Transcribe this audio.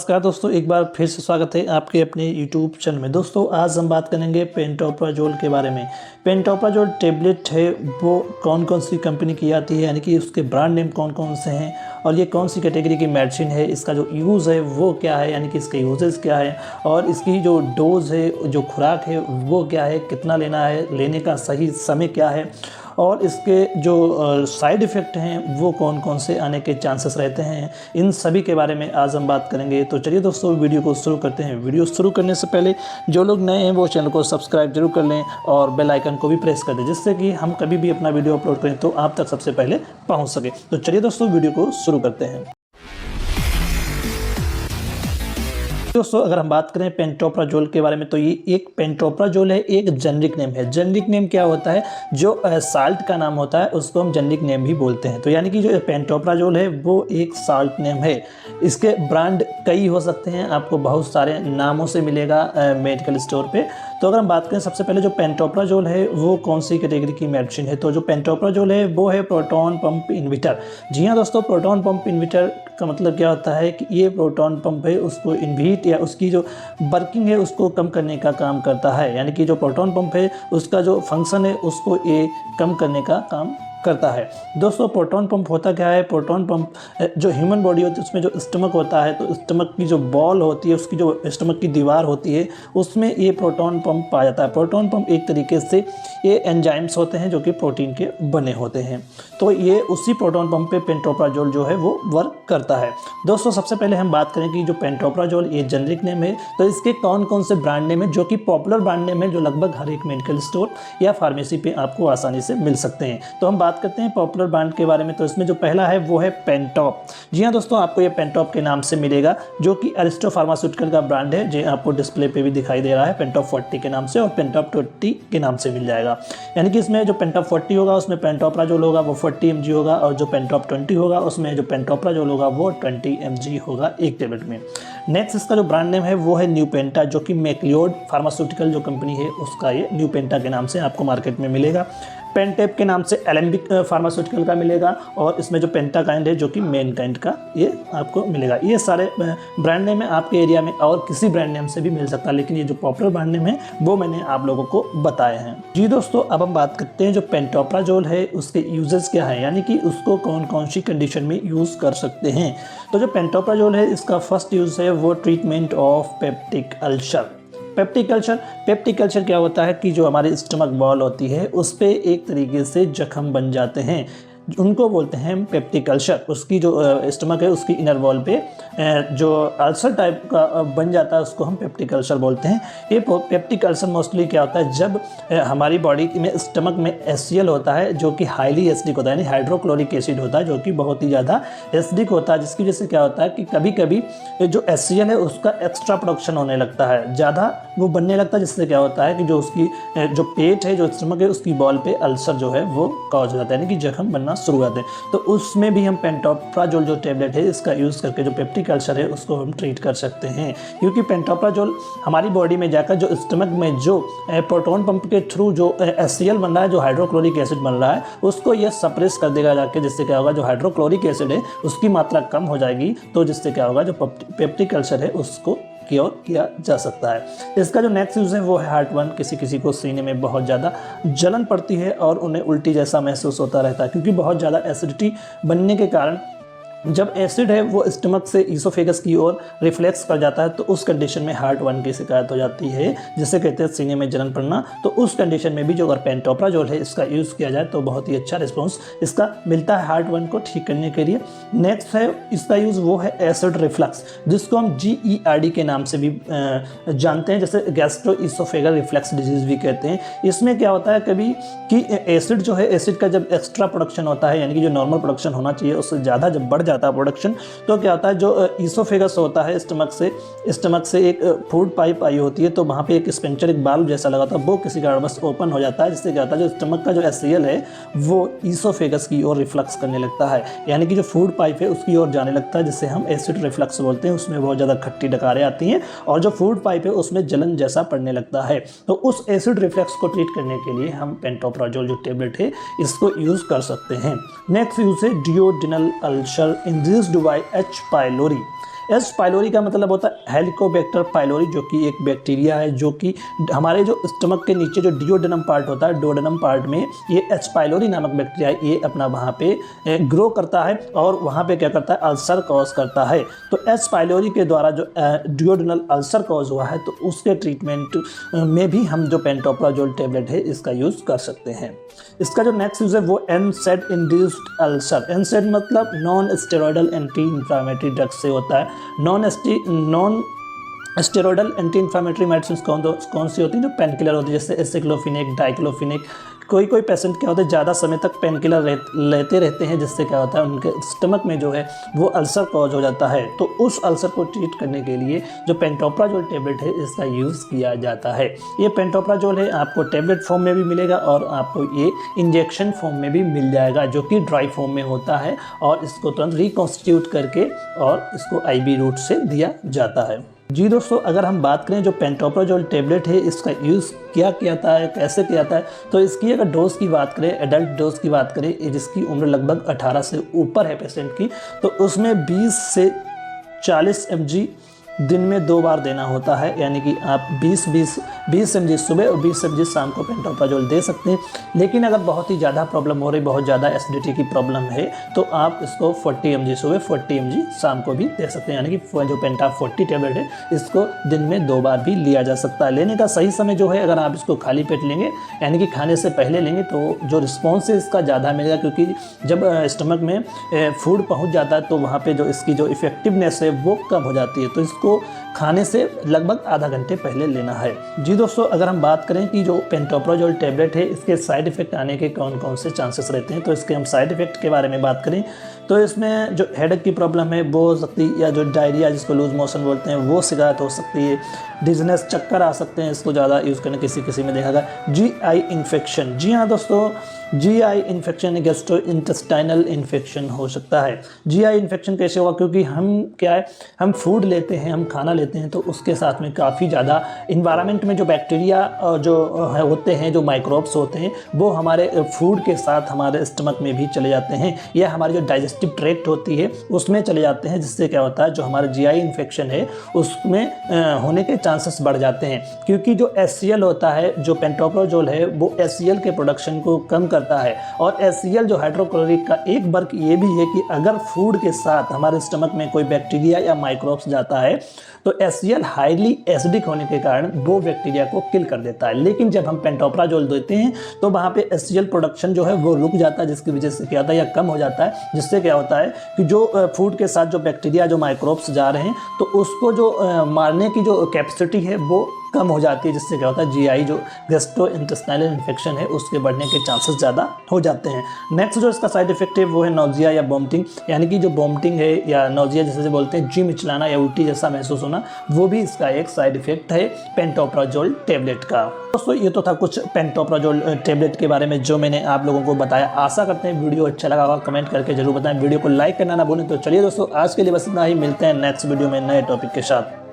नमस्कार दोस्तों, एक बार फिर से स्वागत है आपके अपने यूट्यूब चैनल में। दोस्तों आज हम बात करेंगे पेंटोप्राजोल के बारे में। पेंटोप्राजोल टेबलेट है वो कौन कौन सी कंपनी की आती है, यानी कि उसके ब्रांड नेम कौन कौन से हैं और ये कौन सी कैटेगरी की मेडिसिन है, इसका जो यूज़ है वो क्या है, यानी कि इसके यूजेस क्या है और इसकी जो डोज है, जो खुराक है वो क्या है, कितना लेना है, लेने का सही समय क्या है और इसके जो साइड इफ़ेक्ट हैं वो कौन कौन से आने के चांसेस रहते हैं, इन सभी के बारे में आज हम बात करेंगे। तो चलिए दोस्तों वीडियो को शुरू करते हैं। वीडियो शुरू करने से पहले जो लोग नए हैं वो चैनल को सब्सक्राइब जरूर कर लें और बेल आइकन को भी प्रेस कर दें, जिससे कि हम कभी भी अपना वीडियो अपलोड करें तो आप तक सबसे पहले पहुँच सके। तो चलिए दोस्तों वीडियो को शुरू करते हैं। दोस्तों अगर हम बात करें पेंटोप्राजोल के बारे में तो ये एक पेंटोप्राजोल है, एक जेनरिक नेम है। जेनरिक नेम क्या होता है, जो साल्ट का नाम होता है उसको हम जेनरिक नेम भी बोलते हैं। तो यानी कि जो पेंटोप्राजोल है वो एक साल्ट नेम है। इसके ब्रांड कई हो सकते हैं, आपको बहुत सारे नामों से मिलेगा मेडिकल स्टोर पे। तो अगर हम बात करें सबसे पहले जो पेंटोप्राजोल है वो कौन सी कैटेगरी की मेडिसिन है, तो जो पेंटोप्राजोल है वो है प्रोटॉन पंप इन्हिबिटर। जी हाँ दोस्तों, प्रोटॉन पंप इन्हिबिटर का मतलब क्या होता है कि ये प्रोटॉन पंप है उसको इन्हिबिट या उसकी जो वर्किंग है उसको कम करने का काम करता है। यानी कि जो प्रोटॉन पंप है उसका जो फंक्शन है उसको ये कम करने का काम करता है। दोस्तों प्रोटॉन पंप होता क्या है, प्रोटॉन पंप जो ह्यूमन बॉडी होती है उसमें जो स्टमक होता है तो स्टमक की जो बॉल होती है, उसकी जो स्टमक की दीवार होती है उसमें ये प्रोटॉन पंप पाया जाता है। प्रोटॉन पंप एक तरीके से ये एंजाइम्स होते हैं जो कि प्रोटीन के बने होते हैं। तो ये उसी प्रोटॉन पंप पे पेंटोप्राजोल जो है वो वर्क करता है। दोस्तों सबसे पहले हम बात करें कि जो पेंटोप्राजोल ये जेनरिक नेम है, तो इसके कौन कौन से ब्रांड नेम है जो कि पॉपुलर ब्रांड नेम है, जो लगभग हर एक मेडिकल स्टोर या फार्मेसी पे आपको आसानी से मिल सकते हैं। तो हम बात करते हैं पॉपुलर ब्रांड के बारे में। तो इसमें जो पहला है वो है पेंटॉप। जी हाँ दोस्तों, आपको ये पेंटॉप के नाम से मिलेगा, जो कि अरिस्टो फार्मास्यूटिकल का ब्रांड है, जो आपको डिस्प्ले पे भी दिखाई दे रहा है पेंटॉप 40 के नाम से, और पेंटॉप 20 के नाम से मिल जाएगा। यानी कि इसमें जो पेंटॉप 40 होगा उसमें पेंटोप्राजोल होगा वो 40 mg होगा, और जो पेंटॉप 20 होगा उसमें जो पेंटोप्राजोल होगा वो 20 mg होगा एक टेबलेट में। नेक्स्ट इसका जो ब्रांड नेम है वो है न्यूपेंटा, जो कि मैक्लियोड फार्मास्यूटिकल जो कंपनी है उसका ये न्यूपेंटा के नाम से आपको मार्केट में मिलेगा। पेंटेप के नाम से एलेम्बिक फार्मास्यूटिकल का मिलेगा, और इसमें जो पेंटाकाइंड है जो कि मेनकाइंड का ये आपको मिलेगा। ये सारे ब्रांड नेम है, आपके एरिया में और किसी ब्रांड नेम से भी मिल सकता है, लेकिन ये जो पॉपुलर ब्रांड नेम है वो मैंने आप लोगों को बताए हैं। जी दोस्तों, अब हम बात करते हैं जो पेंटोप्राजोल है उसके यूजेस क्या है, यानी कि उसको कौन कौन सी कंडीशन में यूज़ कर सकते हैं। तो जो पेंटोप्राजोल है इसका फर्स्ट यूज़ है वो treatment of peptic ulcer. Peptic ulcer क्या होता है कि जो हमारी स्टमक बॉल होती है उस पर एक तरीके से जख्म बन जाते हैं, उनको बोलते हैं पेप्टिक अल्सर। उसकी जो स्टमक है उसकी इनर वॉल पे जो अल्सर टाइप का बन जाता है उसको हम पेप्टिक अल्सर बोलते हैं। ये पेप्टिक अल्सर मोस्टली क्या होता है, जब हमारी बॉडी में स्टमक में HCl होता है जो कि हाईली एसिडिक होता है, यानी हाइड्रोक्लोरिक एसिड होता है जो कि बहुत ही ज़्यादा एसिडिक होता है, जिसकी वजह से क्या होता है कि कभी कभी जो HCl है उसका एक्स्ट्रा प्रोडक्शन होने लगता है, ज़्यादा वो बनने लगता है, जिससे क्या होता है कि जो उसकी जो पेट है, जो स्टमक है, उसकी बॉल पे अल्सर जो है वो कॉज हो जाता है, यानी कि जख्म बनना शुरुआत है। तो उसमें भी हम पेंटोप्राजोल जो टेबलेट है इसका यूज़ करके जो पेप्टिक अल्सर है उसको हम ट्रीट कर सकते हैं, क्योंकि पेंटोप्राजोल हमारी बॉडी में जाकर जो स्टमक में जो प्रोटॉन पंप के थ्रू जो HCl बन रहा है, जो हाइड्रोक्लोरिक एसिड बन रहा है, उसको ये सप्रेस कर देगा जाके, जिससे क्या होगा जो हाइड्रोक्लोरिक एसिड है उसकी मात्रा कम हो जाएगी, तो जिससे क्या होगा जो पेप्टिक अल्सर है उसको क्योर किया जा सकता है। इसका जो नेक्स्ट यूज़ है वो है हार्ट 1। किसी को सीने में बहुत ज़्यादा जलन पड़ती है और उन्हें उल्टी जैसा महसूस होता रहता है, क्योंकि बहुत ज़्यादा एसिडिटी बनने के कारण जब एसिड है वो स्टमक से ईसोफेगस की ओर रिफ्लेक्स कर जाता है, तो उस कंडीशन में हार्ट 1 की शिकायत हो जाती है, जिसे कहते हैं सीने में जलन पड़ना। तो उस कंडीशन में भी जो अगर पेंटोप्राजोल है इसका यूज़ किया जाए तो बहुत ही अच्छा रिस्पॉन्स इसका मिलता है हार्ट 1 को ठीक करने के लिए। नेक्स्ट है इसका यूज़ वो है एसिड रिफ्लक्स, जिसको हम GERD के नाम से भी जानते हैं, जैसे गैस्ट्रो ईसोफेगल रिफ्लेक्स डिजीज़ भी कहते हैं। इसमें क्या होता है कभी कि एसिड जो है, एसिड का जब एक्स्ट्रा प्रोडक्शन होता है, यानी कि जो नॉर्मल प्रोडक्शन होना चाहिए उससे ज़्यादा जब बढ़ जाता है प्रोडक्शन, तो क्या होता है जो ईसोफेगस होता है, स्टमक से एक फूड पाइप आई होती है, तो वहाँ पे एक स्पेंचर, एक बाल्व जैसा लगा था, वो किसी कारणवश ओपन हो जाता है, जिससे क्या होता है जो स्टमक का जो HCl है वो ईसोफेगस की ओर रिफ्लक्स करने लगता है, यानी कि जो फूड पाइप है उसकी ओर जाने लगता है, जिससे हम एसिड रिफ्लक्स बोलते हैं। उसमें बहुत ज़्यादा खट्टी डकारें आती हैं और जो फूड पाइप है उसमें जलन जैसा पड़ने लगता है। तो उस एसिड रिफ्लक्स को ट्रीट करने के लिए हम पेंटोप्राजोल जो टेबलेट है इसको यूज़ कर सकते हैं। नेक्स्ट यूज़ है डियोडिनल ulcer induced by H. pylori। H pylori का मतलब होता है हेलिकोबैक्टर पाइलोरी, जो कि एक बैक्टीरिया है जो कि हमारे जो स्टमक के नीचे जो डिओडेनम पार्ट होता है, डिओडेनम पार्ट में ये एच पाइलोरी नामक बैक्टीरिया है, ये अपना वहाँ पे ग्रो करता है और वहाँ पे क्या करता है, अल्सर कॉज करता है। तो एच पाइलोरी के द्वारा जो डिओडेनल अल्सर कॉज हुआ है, तो उसके ट्रीटमेंट में भी हम जो पेंटोप्राजोल टेबलेट है इसका यूज़ कर सकते हैं। इसका जो नेक्स्ट यूज़ है वो NSAID इंड्यूस्ड अल्सर। NSAID मतलब non steroidal anti inflammatory drug से होता है। Non steroidal anti inflammatory medicine कौन सी होती है, जो पेन किलर होती है, जैसे एसिक्लोफिनेक, डाइक्लोफिनेक। कोई पेशेंट क्या होता है, ज़्यादा समय तक पेन किलर लेते रहते हैं, जिससे क्या होता है उनके स्टमक में जो है वो अल्सर कॉज हो जाता है। तो उस अल्सर को ट्रीट करने के लिए जो पेंटोप्राजोल टेबलेट है इसका यूज़ किया जाता है। ये पेंटोप्राजोल है आपको टेबलेट फॉर्म में भी मिलेगा और आपको ये इंजेक्शन फॉर्म में भी मिल जाएगा, जो कि ड्राई फॉर्म में होता है और इसको तुरंत रिकॉन्स्टिट्यूट करके और इसको IV रूट से दिया जाता है। जी दोस्तों, अगर हम बात करें जो पेंटोप्राजोल टेबलेट है इसका यूज़ क्या किया जाता है, कैसे किया जाता है, तो इसकी अगर डोज की बात करें, एडल्ट डोज की बात करें, जिसकी उम्र लगभग 18 से ऊपर है पेशेंट की, तो उसमें 20 से 40 mg दिन में 2 बार देना होता है। यानी कि आप 20 mg सुबह और 20 mg शाम को पेंटोप्राजोल दे सकते हैं। लेकिन अगर बहुत ही ज़्यादा प्रॉब्लम हो रही, बहुत ज़्यादा एसिडिटी की प्रॉब्लम है, तो आप इसको 40 mg सुबह, 40 mg शाम को भी दे सकते हैं। यानी कि जो पेंटा 40 टेबलेट है इसको दिन में 2 बार भी लिया जा सकता है। लेने का सही समय जो है, अगर आप इसको खाली पेट लेंगे यानी कि खाने से पहले लेंगे, तो जो रिस्पॉन्स है इसका ज़्यादा मिलेगा, क्योंकि जब स्टमक में फूड पहुँच जाता है तो वहाँ पर जो इसकी जो इफेक्टिवनेस है वो कम हो जाती है। तो इसको खाने से लगभग आधा घंटे पहले लेना है। जी दोस्तों, अगर हम बात करें कि जो पेंटोप्राजोल टेबलेट है इसके साइड इफेक्ट आने के कौन कौन से चांसेस रहते हैं, तो इसके हम साइड इफेक्ट के बारे में बात करें तो इसमें जो हेडेक की प्रॉब्लम है वो हो सकती है, या जो डायरिया जिसको लूज मोशन बोलते हैं वो शिकायत हो सकती है। डिजनेस, चक्कर आ सकते हैं इसको ज़्यादा यूज़ करने, किसी में देखा गया। GI इन्फेक्शन, जी हाँ दोस्तों, GI infection gastro intestinal infection हो सकता है। GI इन्फेक्शन कैसे होगा, क्योंकि हम क्या है, हम फूड लेते हैं, हम खाना लेते हैं, तो उसके साथ में काफ़ी ज़्यादा इन्वायरमेंट में जो बैक्टीरिया जो होते हैं, जो माइक्रोब्स होते हैं, वो हमारे फूड के साथ हमारे स्टमक में भी चले जाते हैं, या हमारी जो डाइजेस्टिव ट्रैक्ट होती है उसमें चले जाते हैं, जिससे क्या होता है जो हमारा GI इन्फेक्शन है उसमें होने के चांसेस बढ़ जाते हैं। क्योंकि जो HCl होता है, जो पेंटोप्राजोल है, वो HCl के प्रोडक्शन को कम करता है। और HCl जो हाइड्रोक्लोरिक का एक वर्क ये भी है कि अगर फूड के साथ हमारे स्टमक में कोई बैक्टीरिया या माइक्रोब्स जाता है तो HCl हाईली एसिडिक होने के कारण वो बैक्टीरिया को किल कर देता है। लेकिन जब हम पेंटोप्राजोल देते हैं तो वहाँ पे HCl प्रोडक्शन जो है वो रुक जाता है, जिसकी वजह से क्या होता है या कम हो जाता है, जिससे क्या होता है कि जो फूड के साथ जो बैक्टीरिया, जो माइक्रोब्स जा रहे हैं, तो उसको जो मारने की जो कैपेसिटी है वो कम हो जाती है, जिससे क्या होता है GI जो गैस्ट्रो इंटेस्टाइनल इन्फेक्शन है उसके बढ़ने के चांसेस ज़्यादा हो जाते हैं। नेक्स्ट जो इसका साइड इफेक्ट है वो है नोजिया या वोमिटिंग, यानी कि जो वोमिटिंग है या नोजिया जैसे बोलते हैं, जी मिचलाना या उल्टी जैसा महसूस होना, वो भी इसका एक साइड इफेक्ट है पेंटोप्राजोल टेबलेट का। दोस्तों, ये तो था कुछ पेंटोप्राजोल टेबलेट के बारे में जो मैंने आप लोगों को बताया। आशा करते हैं वीडियो अच्छा लगा होगा, कमेंट करके जरूर बताएं, वीडियो को लाइक करना ना भूलें। तो चलिए दोस्तों, आज के लिए बस इतना ही, मिलते हैं नेक्स्ट वीडियो में नए टॉपिक के साथ।